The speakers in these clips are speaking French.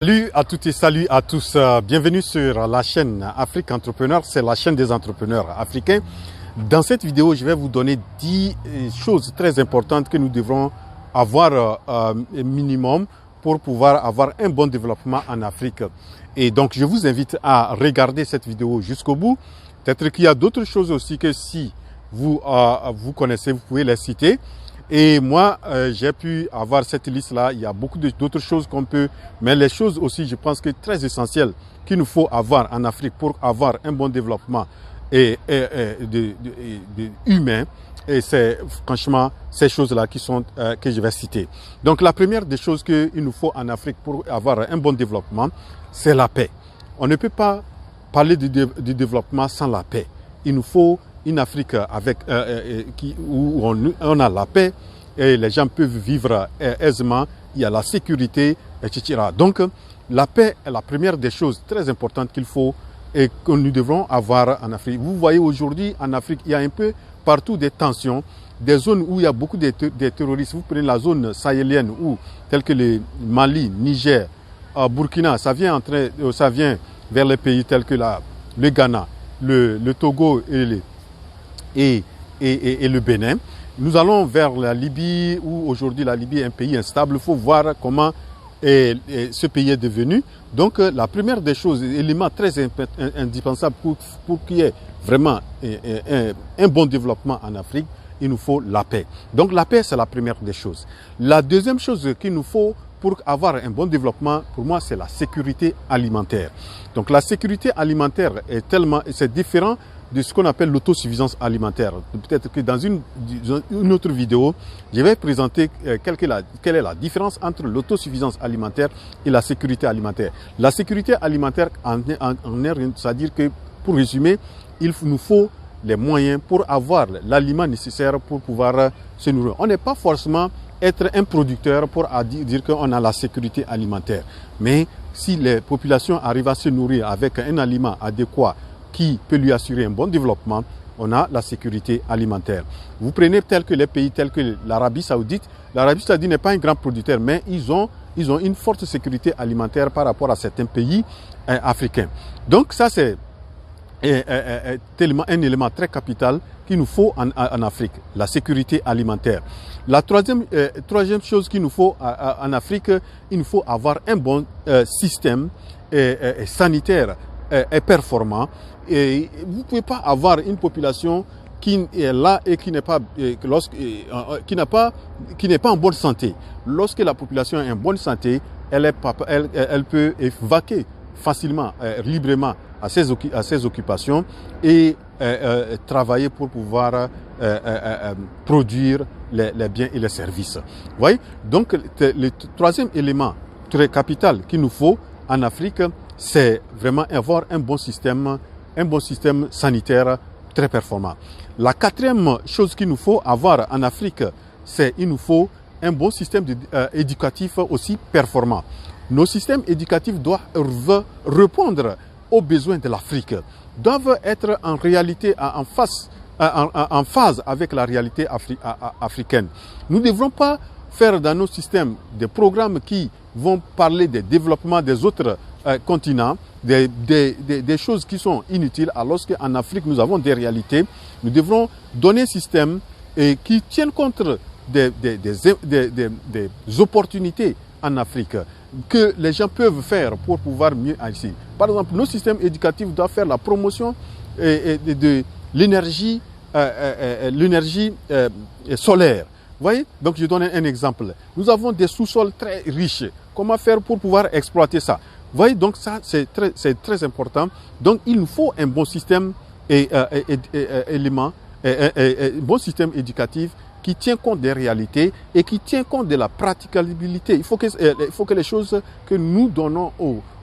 Salut à toutes et salut à tous. Bienvenue sur la chaîne Afrique Entrepreneur. C'est la chaîne des entrepreneurs africains. Dans cette vidéo, je vais vous donner 10 choses très importantes que nous devrons avoir minimum pour pouvoir avoir un bon développement en Afrique. Et donc, je vous invite à regarder cette vidéo jusqu'au bout. Peut-être qu'il y a d'autres choses aussi que si vous connaissez, vous pouvez les citer. Et moi, j'ai pu avoir cette liste-là. Il y a beaucoup d'autres choses qu'on peut, mais les choses aussi, je pense que très essentielles qu'il nous faut avoir en Afrique pour avoir un bon développement humain. Et c'est franchement ces choses-là qui sont que je vais citer. Donc la première des choses qu'il nous faut en Afrique pour avoir un bon développement, c'est la paix. On ne peut pas parler du développement sans la paix. Il nous faut une Afrique où on a la paix et les gens peuvent vivre aisément, il y a la sécurité, etc. Donc, la paix est la première des choses très importantes qu'il faut et que nous devrons avoir en Afrique. Vous voyez aujourd'hui en Afrique, il y a un peu partout des tensions, des zones où il y a beaucoup de terroristes. Vous prenez la zone sahélienne, telle que le Mali, Niger, Burkina, ça vient vers les pays tels que le Ghana, le Togo et le Bénin. Nous allons vers la Libye, où aujourd'hui la Libye est un pays instable. Il faut voir comment ce pays est devenu. Donc la première des choses, élément très indispensable pour qu'il y ait vraiment un bon développement en Afrique, il nous faut la paix. Donc la paix, c'est la première des choses. La deuxième chose qu'il nous faut pour avoir un bon développement, pour moi, c'est la sécurité alimentaire. Donc la sécurité alimentaire c'est différent de ce qu'on appelle l'autosuffisance alimentaire. Peut-être que dans une autre vidéo, je vais présenter quelle est la différence entre l'autosuffisance alimentaire et la sécurité alimentaire. La sécurité alimentaire c'est-à-dire que, pour résumer, il nous faut les moyens pour avoir l'aliment nécessaire pour pouvoir se nourrir. On n'est pas forcément être un producteur pour dire qu'on a la sécurité alimentaire. Mais si les populations arrivent à se nourrir avec un aliment adéquat qui peut lui assurer un bon développement, on a la sécurité alimentaire. Vous prenez les pays tels que l'Arabie Saoudite. L'Arabie Saoudite n'est pas un grand producteur, mais ils ont une forte sécurité alimentaire par rapport à certains pays africains. Donc ça, c'est un élément très capital qu'il nous faut en Afrique, la sécurité alimentaire. La troisième chose qu'il nous faut en Afrique, il nous faut avoir un bon système sanitaire et performant. Et vous ne pouvez pas avoir une population qui est là et qui n'est pas en bonne santé. Lorsque la population est en bonne santé, elle peut vaquer facilement, librement à ses occupations et travailler pour pouvoir produire les biens et les services. Vous voyez? Donc le troisième élément très capital qu'il nous faut en Afrique, c'est vraiment avoir un bon système sanitaire très performant. La quatrième chose qu'il nous faut avoir en Afrique, c'est qu'il nous faut un bon système éducatif aussi performant. Nos systèmes éducatifs doivent répondre aux besoins de l'Afrique, doivent être en réalité en phase avec la réalité africaine. Nous ne devrons pas faire dans nos systèmes des programmes qui vont parler des développements des autres continents, des choses qui sont inutiles, alors qu'en Afrique, nous avons des réalités. Nous devrons donner un système qui tienne compte des opportunités en Afrique que les gens peuvent faire pour pouvoir mieux agir. Par exemple, nos systèmes éducatifs doivent faire la promotion de l'énergie solaire. Vous voyez? Donc, je donne un exemple. Nous avons des sous-sols très riches. Comment faire pour pouvoir exploiter ça? Vous voyez? Donc, ça, c'est très important. Donc, il nous faut un bon système bon système éducatif qui tient compte des réalités et qui tient compte de la praticabilité. Il faut que les choses que nous donnons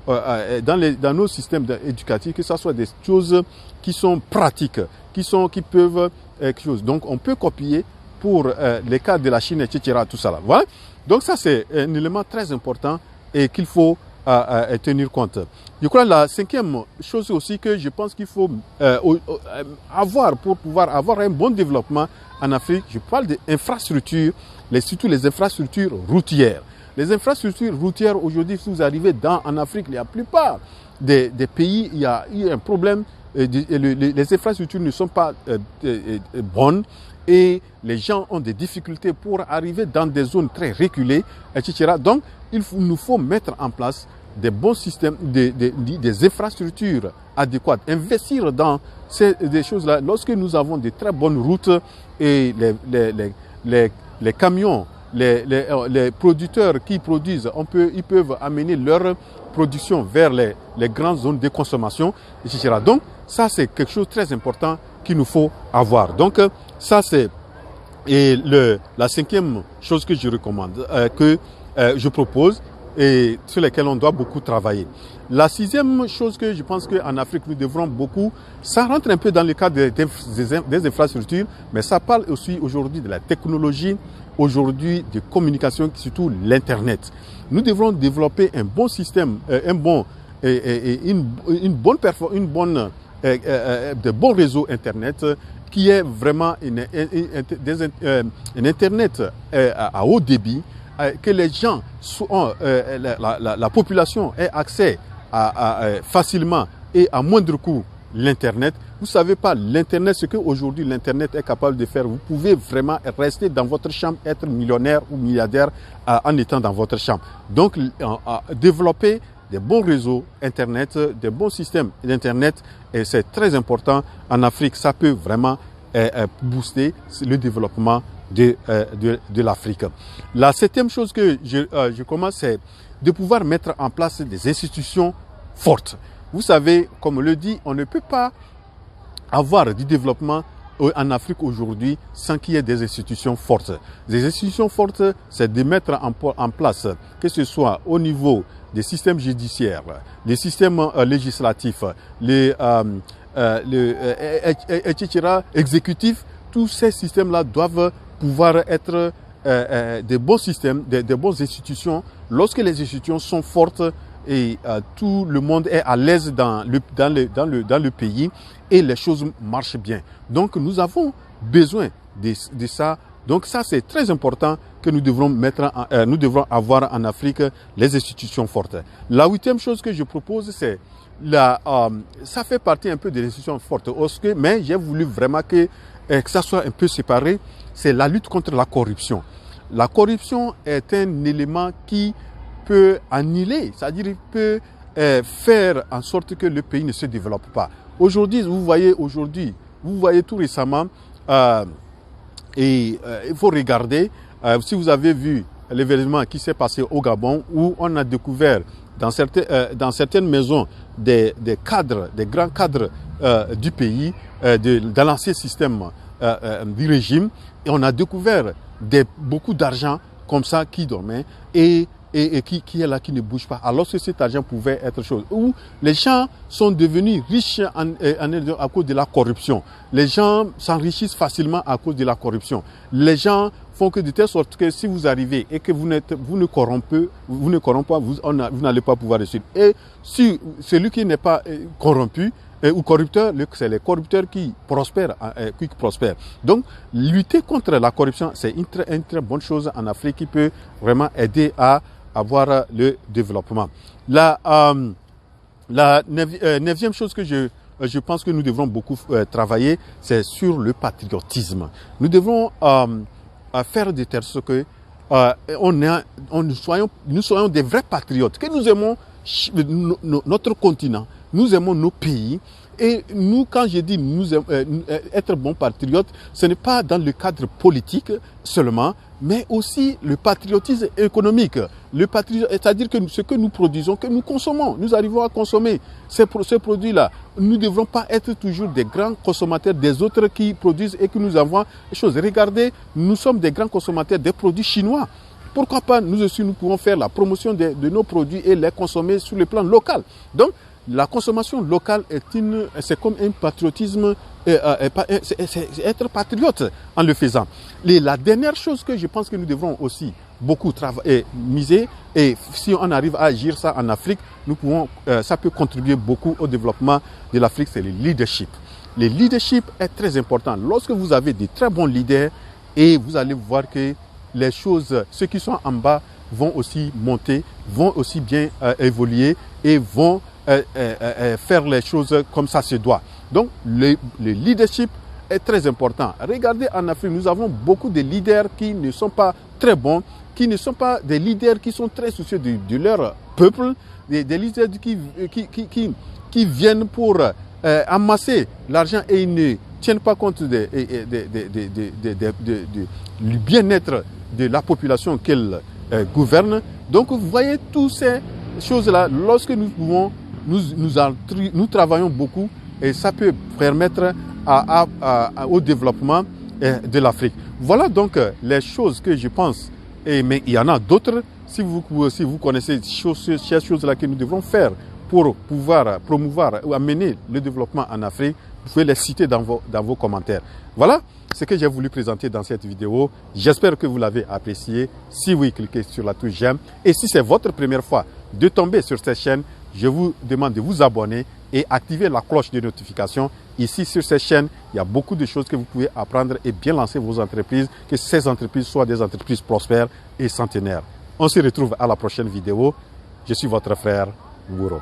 dans nos systèmes éducatifs, que ce soit des choses qui sont pratiques, qui peuvent quelque chose. Donc, on peut copier pour les cas de la Chine, etc. Tout ça là. Voilà. Donc, ça, c'est un élément très important et qu'il faut tenir compte. Je crois la cinquième chose aussi que je pense qu'il faut avoir pour pouvoir avoir un bon développement en Afrique, je parle d'infrastructures, surtout les infrastructures routières. Les infrastructures routières aujourd'hui, si vous arrivez en Afrique, la plupart des pays, il y a eu un problème. Les infrastructures ne sont pas bonnes et les gens ont des difficultés pour arriver dans des zones très reculées, etc. Donc, nous faut mettre en place des bons systèmes, des infrastructures adéquates, investir dans des choses-là. Lorsque nous avons de très bonnes routes et les camions, les producteurs qui produisent, ils peuvent amener leur production vers les grandes zones de consommation, etc. Donc, ça, c'est quelque chose de très important qu'il nous faut avoir. Donc, ça, c'est la cinquième chose que je recommande, que je propose et sur lesquelles on doit beaucoup travailler. La sixième chose que je pense qu'en Afrique, nous devrons beaucoup, ça rentre un peu dans le cadre des infrastructures, mais ça parle aussi aujourd'hui de la technologie, aujourd'hui de communication, surtout l'Internet. Nous devrons développer un bon système, de bons réseaux Internet qui est vraiment un Internet à haut débit, que les gens, la population ait accès facilement et à moindre coût l'Internet. Vous savez pas, l'Internet, ce qu'aujourd'hui l'Internet est capable de faire, vous pouvez vraiment rester dans votre chambre, être millionnaire ou milliardaire en étant dans votre chambre. Donc, développer des bons réseaux Internet, des bons systèmes d'Internet, et c'est très important en Afrique. Ça peut vraiment booster le développement de l'Afrique. La septième chose que je commence, c'est de pouvoir mettre en place des institutions fortes. Vous savez, comme on le dit, on ne peut pas avoir du développement en Afrique aujourd'hui sans qu'il y ait des institutions fortes. Des institutions fortes, c'est de mettre en place, que ce soit au niveau des systèmes judiciaires, des systèmes législatifs, etc., exécutifs. Tous ces systèmes-là doivent pouvoir être des bons systèmes, des bonnes institutions. Lorsque les institutions sont fortes et tout le monde est à l'aise dans le pays et les choses marchent bien. Donc nous avons besoin de ça. Donc ça, c'est très important que nous devrons avoir en Afrique les institutions fortes. La huitième chose que je propose, c'est ça fait partie un peu des institutions fortes, mais j'ai voulu vraiment que ça soit un peu séparé. C'est la lutte contre la corruption. La corruption est un élément qui peut annihiler, c'est-à-dire peut faire en sorte que le pays ne se développe pas. Aujourd'hui, vous voyez tout récemment, il faut regarder, si vous avez vu l'événement qui s'est passé au Gabon, où on a découvert dans certaines maisons des grands cadres du pays, dans l'ancien système du régime, et on a découvert beaucoup d'argent comme ça qui dormait et qui est là, qui ne bouge pas, alors que cet argent pouvait être chose. Où les gens sont devenus riches à cause de la corruption. Les gens s'enrichissent facilement à cause de la corruption. Les gens font que de telle sorte que si vous arrivez et que vous ne corrompez pas, vous n'allez pas pouvoir réussir. Et si celui qui n'est pas corrompu ou corrupteur, c'est les corrupteurs qui prospèrent. Donc, lutter contre la corruption, c'est une très bonne chose en Afrique qui peut vraiment aider à avoir le développement. La neuvième chose que je pense que nous devrons beaucoup travailler, c'est sur le patriotisme. Nous devons faire de telle sorte que nous soyons des vrais patriotes, que nous aimons notre continent, nous aimons nos pays. Et nous, quand je dis être bon patriote, ce n'est pas dans le cadre politique seulement, mais aussi le patriotisme économique. Le patriotisme, c'est-à-dire que ce que nous produisons, que nous consommons, nous arrivons à consommer ces produits-là. Nous ne devrons pas être toujours des grands consommateurs des autres qui produisent et qui nous envoient des choses. Regardez, nous sommes des grands consommateurs des produits chinois. Pourquoi pas, nous aussi, nous pouvons faire la promotion de nos produits et les consommer sur le plan local. Donc, la consommation locale c'est comme un patriotisme, c'est être patriote en le faisant. La dernière chose que je pense que nous devrons aussi beaucoup miser, et si on arrive à agir ça en Afrique, ça peut contribuer beaucoup au développement de l'Afrique, c'est le leadership. Le leadership est très important. Lorsque vous avez de très bons leaders, et vous allez voir que les choses, ceux qui sont en bas, vont aussi monter, vont aussi bien évoluer et vont faire les choses comme ça se doit. Donc le leadership est très important. Regardez en Afrique, nous avons beaucoup de leaders qui ne sont pas très bons, qui ne sont pas des leaders qui sont très soucieux de leur peuple, des leaders qui viennent pour amasser l'argent et ils ne tiennent pas compte du bien-être de la population qu'ils gouvernent. Donc vous voyez toutes ces choses-là, lorsque nous pouvons, nous travaillons beaucoup et ça peut permettre au développement de l'Afrique. Voilà donc les choses que je pense, mais il y en a d'autres. Si vous connaissez ces choses-là que nous devons faire pour pouvoir promouvoir ou amener le développement en Afrique, vous pouvez les citer dans vos commentaires. Voilà ce que j'ai voulu présenter dans cette vidéo. J'espère que vous l'avez apprécié. Si oui, cliquez sur la touche j'aime. Et si c'est votre première fois de tomber sur cette chaîne, je vous demande de vous abonner et activer la cloche de notification. Ici, sur cette chaîne, il y a beaucoup de choses que vous pouvez apprendre et bien lancer vos entreprises, que ces entreprises soient des entreprises prospères et centenaires. On se retrouve à la prochaine vidéo. Je suis votre frère Nguro.